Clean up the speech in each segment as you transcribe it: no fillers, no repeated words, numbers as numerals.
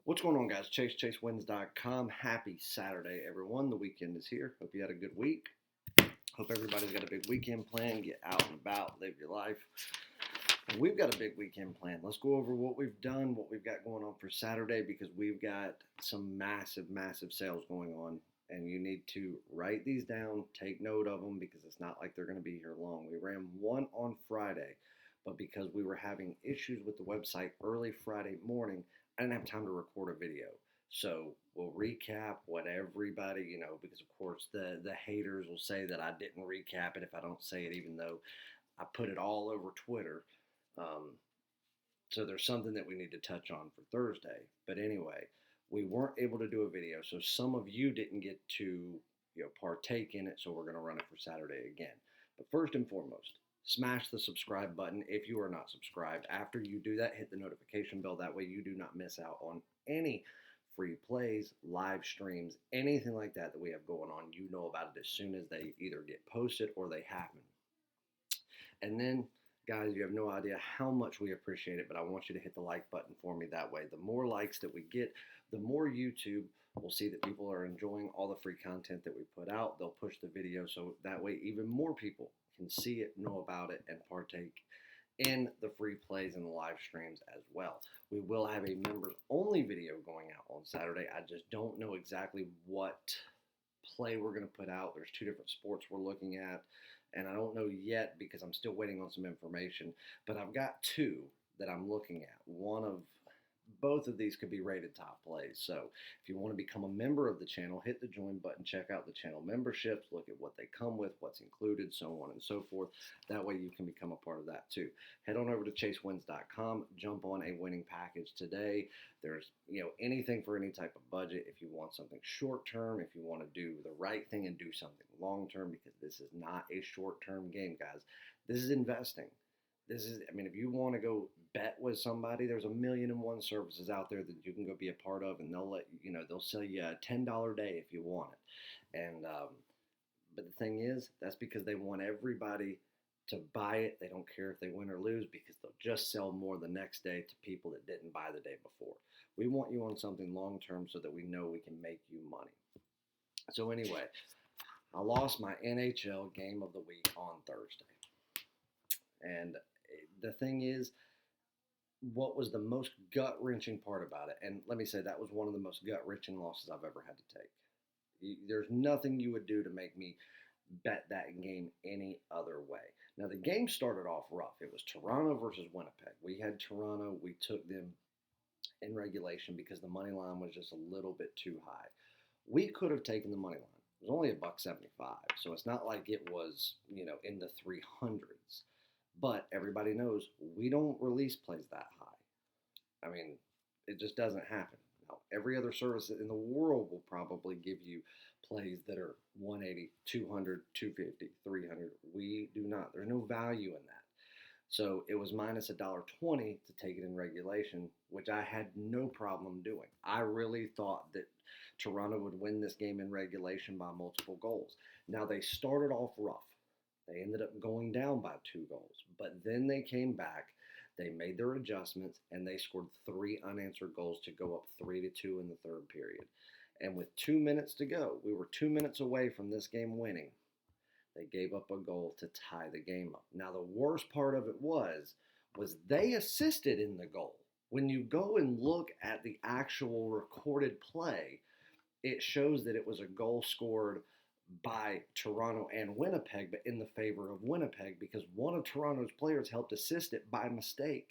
What's going on, guys? ChaseWins.com. Happy Saturday, everyone. The weekend is here. Hope you had a good week. Hope everybody's got a big weekend plan. Get out and about, live your life. We've got a big weekend plan. Let's go over what we've done, what we've got going on for Saturday, because we've got some massive, massive sales going on. And you need to write these down, take note of them, because it's not like they're going to be here long. We ran one on Friday, but because we were having issues with the website early Friday morning, I didn't have time to record a video. So we'll recap what everybody, because of course the haters will say that I didn't recap it if I don't say it, even though I put it all over Twitter. So there's something that we need to touch on for Thursday. But anyway, we weren't able to do a video, so some of you didn't get to partake in it. So we're going to run it for Saturday again. But first and foremost, smash the subscribe button if you are not subscribed. After you do that, hit the notification bell. That way you do not miss out on any free plays, live streams, anything like that we have going on. You know about it as soon as they either get posted or they happen. And then, guys, you have no idea how much we appreciate it, but I want you to hit the like button for me. That way, the more likes that we get, the more YouTube will see that people are enjoying all the free content that we put out. They'll push the video, so that way even more people can see it, know about it, and partake in the free plays and the live streams as well. We will have a members only video going out on Saturday. I just don't know exactly what play we're going to put out. There's two different sports we're looking at, and I don't know yet because I'm still waiting on some information, but I've got two that I'm looking at. Both of these could be rated top plays. So if you want to become a member of the channel, hit the join button, check out the channel memberships, look at what they come with, what's included, so on and so forth. That way you can become a part of that too. Head on over to ChaseWins.com, jump on a winning package today. There's anything for any type of budget. If you want something short term, if you want to do the right thing and do something long term, because this is not a short term game, guys. This is investing. If you want to go bet with somebody, there's 1,000,001 services out there that you can go be a part of, and they'll sell you a $10 day if you want it. And but the thing is, that's because they want everybody to buy it. They don't care if they win or lose, because they'll just sell more the next day to people that didn't buy the day before. We want you on something long term so that we know we can make you money. So anyway, I lost my NHL game of the week on Thursday. And the thing is, what was the most gut-wrenching part about it, and let me say that was one of the most gut-wrenching losses I've ever had to take. There's nothing you would do to make me bet that game any other way. Now, the game started off rough. It was Toronto versus Winnipeg. We had Toronto. We took them in regulation because the money line was just a little bit too high. We could have taken the money line. It was only $1.75, so it's not like it was, in the 300s. But everybody knows we don't release plays that high. It just doesn't happen. Now, every other service in the world will probably give you plays that are 180, 200, 250, 300. We do not. There's no value in that. So it was minus $1.20 to take it in regulation, which I had no problem doing. I really thought that Toronto would win this game in regulation by multiple goals. Now, they started off rough. They ended up going down by 2 goals, but then they came back, they made their adjustments, and they scored 3 unanswered goals to go up 3-2 in the third period. And with 2 minutes to go, we were 2 minutes away from this game winning. They gave up a goal to tie the game up. Now, the worst part of it was they assisted in the goal. When you go and look at the actual recorded play, it shows that it was a goal scored by Toronto and Winnipeg, but in the favor of Winnipeg, because one of Toronto's players helped assist it by mistake.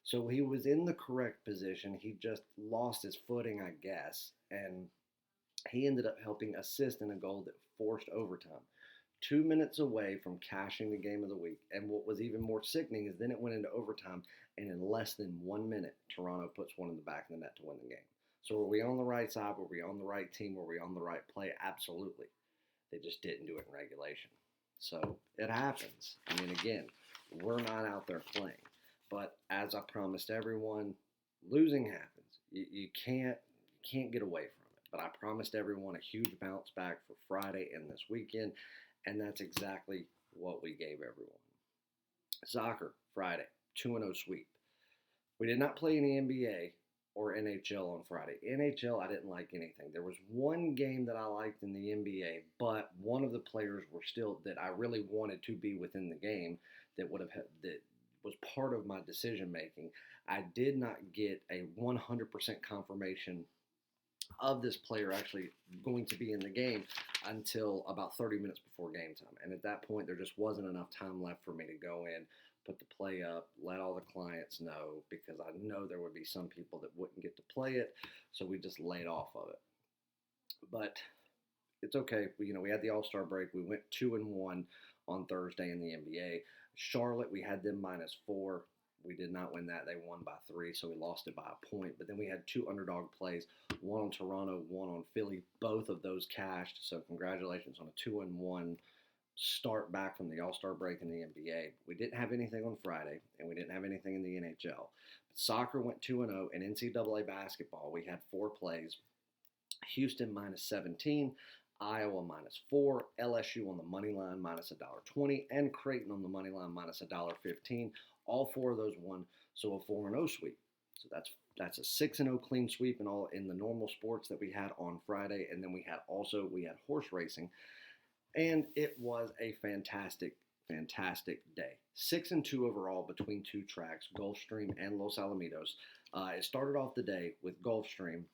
So he was in the correct position. He just lost his footing, I guess, and he ended up helping assist in a goal that forced overtime. 2 minutes away from cashing the game of the week. And what was even more sickening is then it went into overtime, and in less than 1 minute, Toronto puts one in the back of the net to win the game. So were we on the right side? Were we on the right team? Were we on the right play? Absolutely. They just didn't do it in regulation. So it happens. Again, we're not out there playing. But as I promised everyone, losing happens. You can't get away from it. But I promised everyone a huge bounce back for Friday and this weekend, and that's exactly what we gave everyone. Soccer, Friday, 2-0 sweep. We did not play in the NBA or NHL on Friday. NHL, I didn't like anything. There was one game that I liked in the NBA, but one of the players were still that I really wanted to be within the game that would have that was part of my decision making. I did not get a 100% confirmation of this player actually going to be in the game until about 30 minutes before game time. And at that point, there just wasn't enough time left for me to go in, put the play up, let all the clients know, because I know there would be some people that wouldn't get to play it. So we just laid off of it. But it's okay. We had the All-Star break. We went 2-1 on Thursday in the NBA. Charlotte, we had them -4. We did not win that. They won by 3, so we lost it by a point. But then we had 2 underdog plays, one on Toronto, one on Philly. Both of those cashed, so congratulations on a 2-1 start back from the All-Star break in the NBA. We didn't have anything on Friday, and we didn't have anything in the NHL. But soccer went 2-0. In NCAA basketball, we had 4 plays. Houston -17. Iowa -4, LSU on the money line -$1.20, and Creighton on the money line -$1.15. All 4 of those won, so a 4-0 sweep. So that's a 6-0 clean sweep in the normal sports that we had on Friday, and then we had horse racing, and it was a fantastic day. 6-2 overall between 2 tracks, Gulfstream and Los Alamitos. It started off the day with Gulfstream.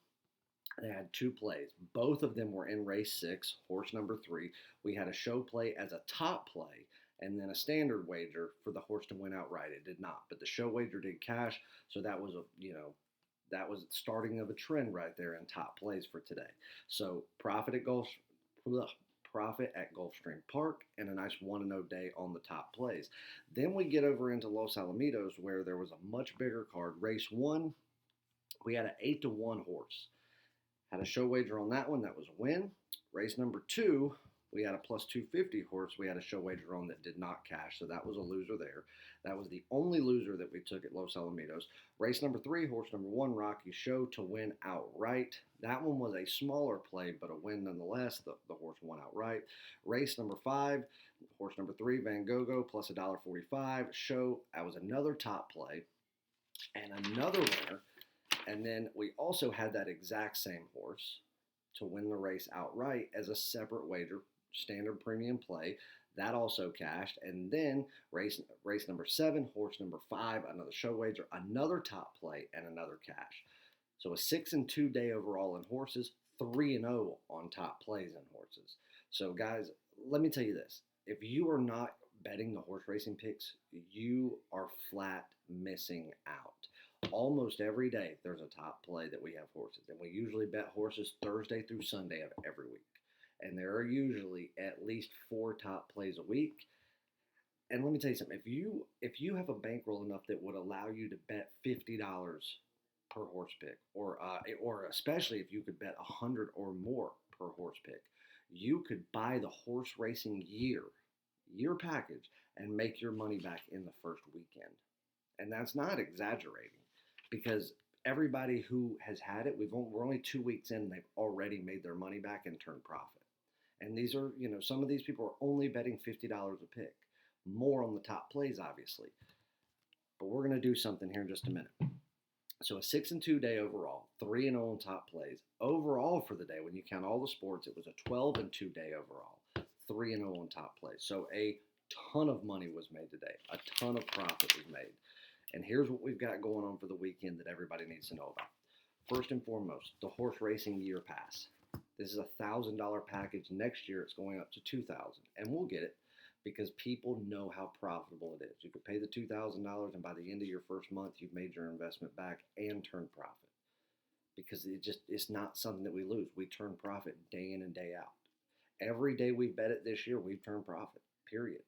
They had 2 plays. Both of them were in race 6, horse number 3. We had a show play as a top play and then a standard wager for the horse to win outright. It did not, but the show wager did cash, so that was that was the starting of a trend right there in top plays for today. So profit at Gulfstream Park and a nice 1-0 day on the top plays. Then we get over into Los Alamitos where there was a much bigger card. Race 1, we had an 8-1 horse. Had a show wager on that one. That was a win. Race number 2, we had a +250 horse. We had a show wager on that did not cash, so that was a loser there. That was the only loser that we took at Los Alamitos. Race number 3, horse number 1, Rocky Show to win outright. That one was a smaller play, but a win nonetheless. The horse won outright. Race number 5, horse number 3, Van Gogh, plus $1.45. Show, that was another top play and another winner. And then we also had that exact same horse to win the race outright as a separate wager, standard premium play. That also cashed. And then race number 7, horse number 5, another show wager, another top play, and another cash. So a 6-2 day overall in horses, 3-0 on top plays in horses. So guys, let me tell you this. If you are not betting the horse racing picks, you are flat missing out. Almost every day there's a top play that we have horses, and we usually bet horses Thursday through Sunday of every week, and there are usually at least 4 top plays a week. And let me tell you something, if you have a bankroll enough that would allow you to bet $50 per horse pick, or especially if you could bet 100 or more per horse pick, you could buy the horse racing year package and make your money back in the first weekend. And that's not exaggerating, because everybody who has had it, we're only 2 weeks in, and they've already made their money back and turned profit. And these are, some of these people are only betting $50 a pick. More on the top plays, obviously. But we're going to do something here in just a minute. So a 6-2 day overall, 3-0 on top plays. Overall for the day, when you count all the sports, it was a 12-2 day overall, 3-0 on top plays. So a ton of money was made today. A ton of profit was made. And here's what we've got going on for the weekend that everybody needs to know about. First and foremost, the horse racing year pass. This is a $1,000 package. Next year, it's going up to $2,000, and we'll get it because people know how profitable it is. You could pay the $2,000, and by the end of your first month, you've made your investment back and turned profit, because it's not something that we lose. We turn profit day in and day out. Every day we've bet it this year, we've turned profit, period.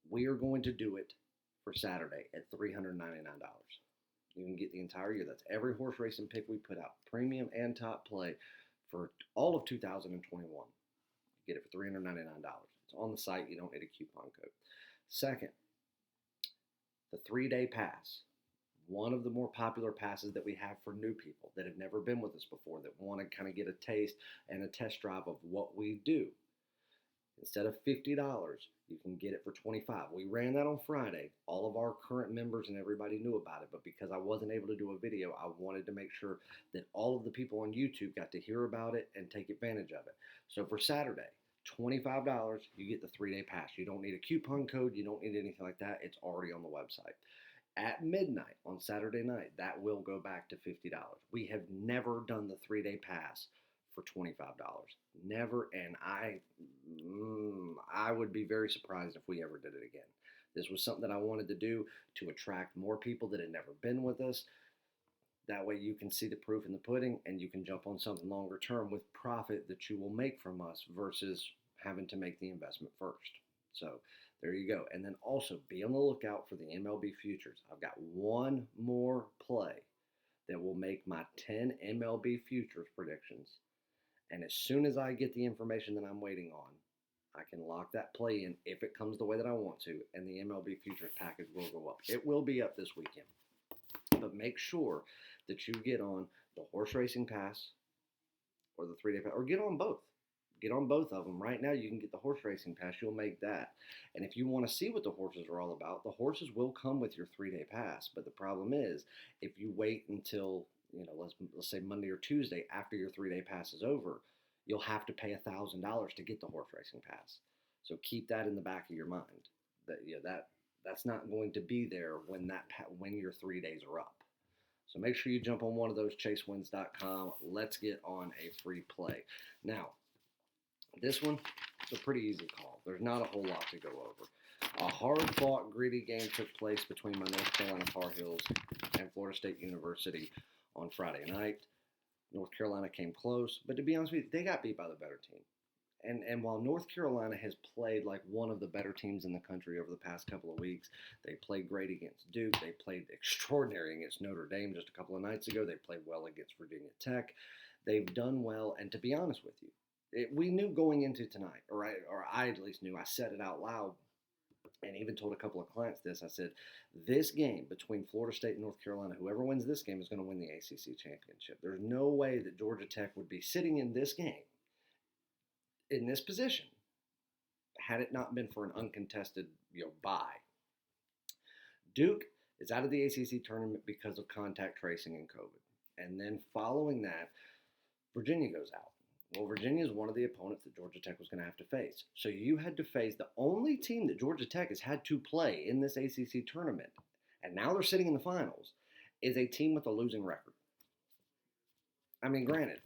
We are going to do it for Saturday at $399. You can get the entire year. That's every horse racing pick we put out, premium and top play, for all of 2021. You get it for $399. It's on the site. You don't need a coupon code. Second, the 3-day pass. One of the more popular passes that we have for new people that have never been with us before, that want to kind of get a taste and a test drive of what we do. Instead of $50, you can get it for $25. We ran that on Friday. All of our current members and everybody knew about it, but because I wasn't able to do a video, I wanted to make sure that all of the people on YouTube got to hear about it and take advantage of it. So for Saturday, $25, you get the 3-day pass. You don't need a coupon code. You don't need anything like that. It's already on the website. At midnight on Saturday night, that will go back to $50. We have never done the 3-day pass for $25. Never, and I would be very surprised if we ever did it again. This was something that I wanted to do to attract more people that had never been with us. That way you can see the proof in the pudding and you can jump on something longer term with profit that you will make from us versus having to make the investment first. So there you go. And then also be on the lookout for the MLB futures. I've got one more play that will make my 10 MLB futures predictions. And as soon as I get the information that I'm waiting on, I can lock that play in if it comes the way that I want to, and the MLB futures package will go up. It will be up this weekend. But make sure that you get on the horse racing pass or the 3-day pass, or get on both. Get on both of them. Right now, you can get the horse racing pass. You'll make that. And if you want to see what the horses are all about, the horses will come with your 3-day pass. But the problem is, if you wait until, let's say Monday or Tuesday after your 3-day pass is over, you'll have to pay $1,000 to get the horse racing pass. So keep that in the back of your mind. That's not going to be there when your 3 days are up. So make sure you jump on one of those, chasewins.com. Let's get on a free play. Now, this one, it's a pretty easy call. There's not a whole lot to go over. A hard-fought, gritty game took place between my North Carolina Tar Heels and Florida State University on Friday night. North Carolina came close, but to be honest with you, they got beat by the better team. And while North Carolina has played like one of the better teams in the country over the past couple of weeks, they played great against Duke. They played extraordinary against Notre Dame just a couple of nights ago. They played well against Virginia Tech. They've done well, and to be honest with you, we knew going into tonight, or I at least knew, I said it out loud, and even told a couple of clients this. I said, this game between Florida State and North Carolina, whoever wins this game is going to win the ACC Championship. There's no way that Georgia Tech would be sitting in this game, in this position, had it not been for an uncontested bye. Duke is out of the ACC tournament because of contact tracing and COVID. And then following that, Virginia goes out. Well, Virginia is one of the opponents that Georgia Tech was going to have to face. So you had to face the only team that Georgia Tech has had to play in this ACC tournament, and now they're sitting in the finals, is a team with a losing record. I mean, granted,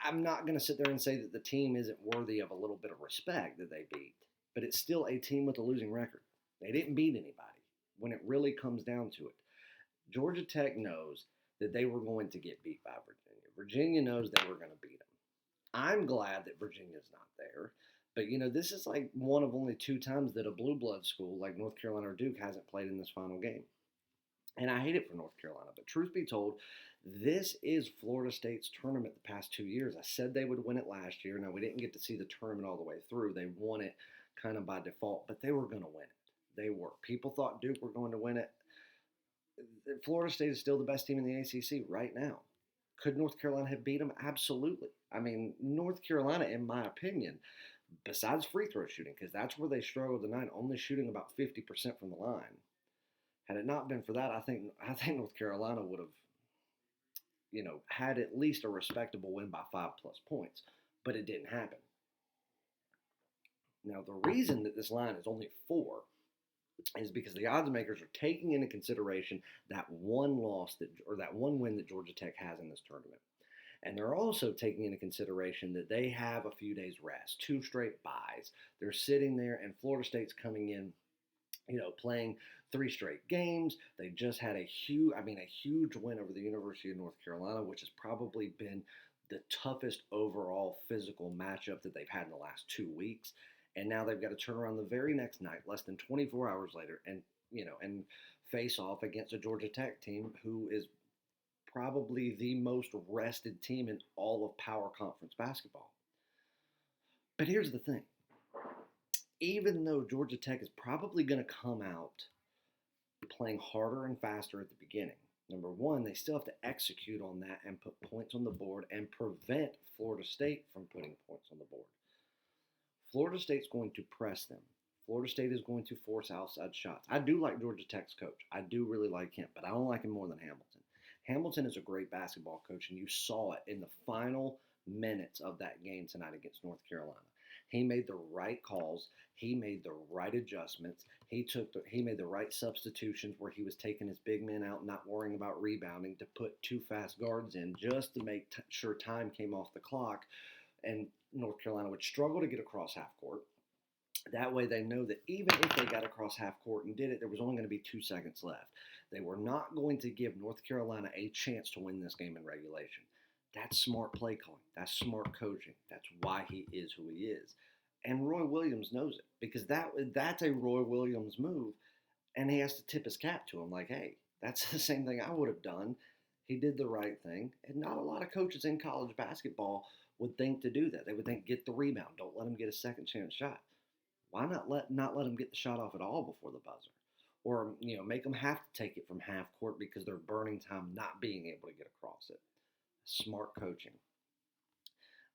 I'm not going to sit there and say that the team isn't worthy of a little bit of respect that they beat, but it's still a team with a losing record. They didn't beat anybody when it really comes down to it. Georgia Tech knows that they were going to get beat by Virginia. Virginia knows they were going to beat them. I'm glad that Virginia's not there, but this is like one of only 2 times that a blue blood school like North Carolina or Duke hasn't played in this final game. And I hate it for North Carolina, but truth be told, this is Florida State's tournament the past 2 years. I said they would win it last year. Now, we didn't get to see the tournament all the way through. They won it kind of by default, but they were going to win it. They were. People thought Duke were going to win it. Florida State is still the best team in the ACC right now. Could North Carolina have beat them? Absolutely. I mean, North Carolina, in my opinion, besides free throw shooting, because that's where they struggled tonight, only shooting about 50% from the line. Had it not been for that, I think North Carolina would have, had at least a respectable win by 5+ points, but it didn't happen. Now, the reason that this line is only 4 is because the odds makers are taking into consideration that one win that Georgia Tech has in this tournament. And they're also taking into consideration that they have a few days rest, 2 straight byes. They're sitting there, and Florida State's coming in, playing 3 straight games. They just had a huge win over the University of North Carolina, which has probably been the toughest overall physical matchup that they've had in the last 2 weeks. And now they've got to turn around the very next night, less than 24 hours later, and face off against a Georgia Tech team who is probably the most rested team in all of Power Conference basketball. But here's the thing. Even though Georgia Tech is probably going to come out playing harder and faster at the beginning, number one, they still have to execute on that and put points on the board and prevent Florida State from putting points on the board. Florida State's going to press them. Florida State is going to force outside shots. I do like Georgia Tech's coach. I do really like him, but I don't like him more than Hamilton. Hamilton is a great basketball coach, and you saw it in the final minutes of that game tonight against North Carolina. He made the right calls. He made the right adjustments. He made the right substitutions where he was taking his big men out, not worrying about rebounding, to put 2 fast guards in just to make sure time came off the clock, and North Carolina would struggle to get across half court. That way they know that even if they got across half court and did it, there was only going to be 2 seconds left. They were not going to give North Carolina a chance to win this game in regulation. That's smart play calling. That's smart coaching. That's why he is who he is. And Roy Williams knows it, because that's a Roy Williams move, and he has to tip his cap to him like, hey, that's the same thing I would have done. He did the right thing, and not a lot of coaches in college basketball would think to do that. They would think, get the rebound. Don't let him get a second chance shot. Why not let him get the shot off at all before the buzzer? Or, make them have to take it from half court because they're burning time not being able to get across it. Smart coaching.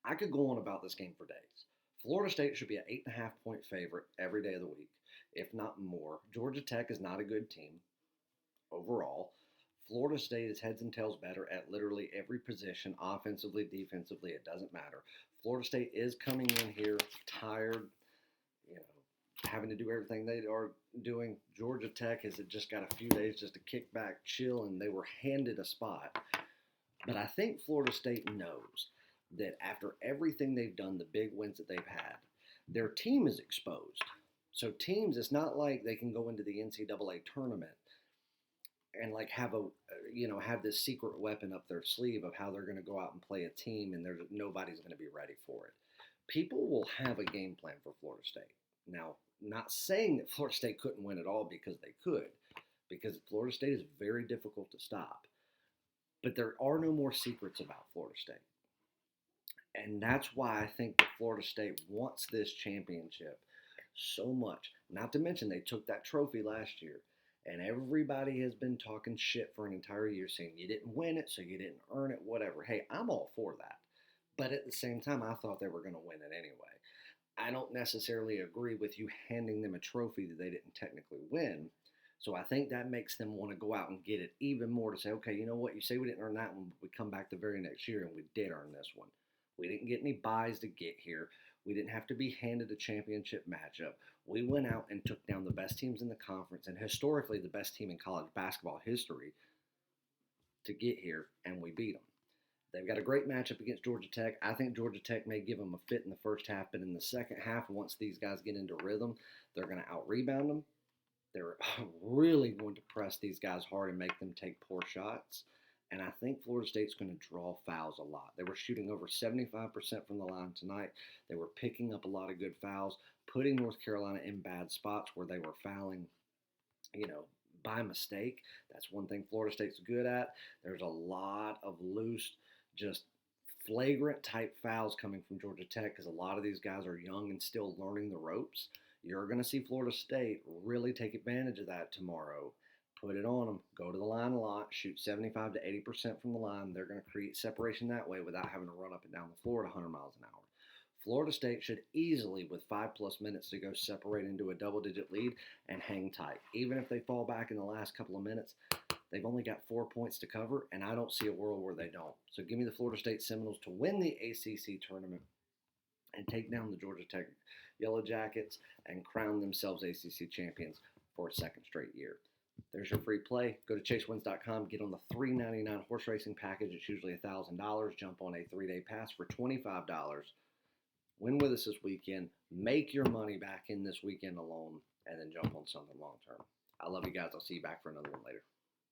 I could go on about this game for days. Florida State should be an 8.5-point favorite every day of the week, if not more. Georgia Tech is not a good team overall. Florida State is heads and tails better at literally every position, offensively, defensively, it doesn't matter. Florida State is coming in here tired, having to do everything they are doing. Georgia Tech has just got a few days just to kick back, chill, and they were handed a spot. But I think Florida State knows that after everything they've done, the big wins that they've had, their team is exposed. So teams, it's not like they can go into the NCAA tournament and have this secret weapon up their sleeve of how they're going to go out and play a team, and nobody's going to be ready for it. People will have a game plan for Florida State. Now, not saying that Florida State couldn't win it all, because they could, because Florida State is very difficult to stop. But there are no more secrets about Florida State. And that's why I think that Florida State wants this championship so much. Not to mention they took that trophy last year. And everybody has been talking shit for an entire year, saying you didn't win it, so you didn't earn it, whatever. Hey, I'm all for that. But at the same time, I thought they were going to win it anyway. I don't necessarily agree with you handing them a trophy that they didn't technically win. So I think that makes them want to go out and get it even more, to say, okay, you know what? You say we didn't earn that one, but we come back the very next year and we did earn this one. We didn't get any buys to get here. We didn't have to be handed a championship matchup. We went out and took down the best teams in the conference, and historically the best team in college basketball history, to get here, and we beat them. They've got a great matchup against Georgia Tech. I think Georgia Tech may give them a fit in the first half, but in the second half, once these guys get into rhythm, they're going to out-rebound them. They're really going to press these guys hard and make them take poor shots. And I think Florida State's going to draw fouls a lot. They were shooting over 75% from the line tonight. They were picking up a lot of good fouls, putting North Carolina in bad spots where they were fouling, by mistake. That's one thing Florida State's good at. There's a lot of loose, just flagrant type fouls coming from Georgia Tech, because a lot of these guys are young and still learning the ropes. You're going to see Florida State really take advantage of that tomorrow. Put it on them. Go to the line a lot. Shoot 75 to 80% from the line. They're going to create separation that way without having to run up and down the floor at 100 miles an hour. Florida State should easily, with 5+ minutes to go, separate into a double-digit lead and hang tight. Even if they fall back in the last couple of minutes, they've only got 4 points to cover, and I don't see a world where they don't. So give me the Florida State Seminoles to win the ACC tournament and take down the Georgia Tech Yellow Jackets and crown themselves ACC champions for a second straight year. There's your free play. Go to chasewins.com. Get on the $3.99 horse racing package. It's usually $1,000. Jump on a 3-day pass for $25. Win with us this weekend. Make your money back in this weekend alone, and then jump on something long term. I love you guys. I'll see you back for another one later.